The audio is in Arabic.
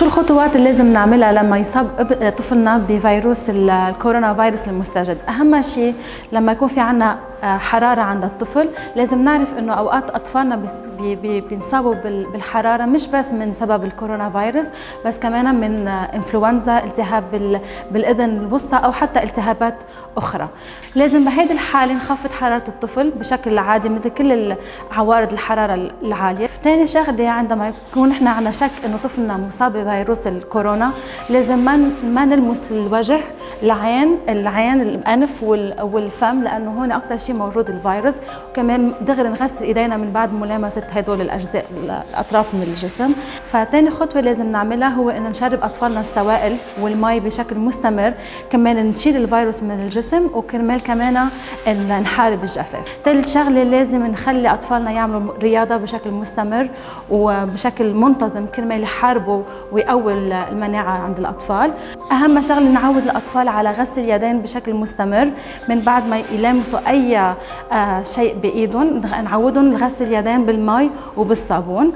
شو الخطوات اللي لازم نعملها لما يصاب طفلنا بفيروس الكورونا فيروس المستجد؟ أهم شيء لما يكون في عنا حرارة عند الطفل، لازم نعرف إنه أوقات أطفالنا بينصابوا بالحرارة مش بس من سبب الكورونا فيروس، بس كمان من إنفلونزا، التهاب بالأذن الوسطى، أو حتى التهابات أخرى. لازم بهيدي الحالة نخفض حرارة الطفل بشكل عادي مثل كل عوارض الحرارة العالية. ثاني شغلة، عندما يكون إحنا عنا شك إنه طفلنا مصاب بفيروس الكورونا، لازم ما نلمس الوجه، العين، الأنف والفم، لأنه هون أكثر شيء موجود الفيروس. وكمان دغري نغسل ايدينا من بعد ملامسه هدول الاجزاء الاطراف من الجسم. فتاني خطوه لازم نعملها هو ان نشرب اطفالنا السوائل والمي بشكل مستمر، كمان نشيل الفيروس من الجسم، كمان ان نحارب الجفاف. ثالث شغله، لازم نخلي اطفالنا يعملوا رياضه بشكل مستمر وبشكل منتظم كرمال يحاربوا ويقوي المناعه عند الاطفال. اهم شغله نعود الاطفال على غسل اليدين بشكل مستمر من بعد ما يلامسوا اي شيء بايدهم، نعودهم لغسل اليدين بالماء وبالصابون.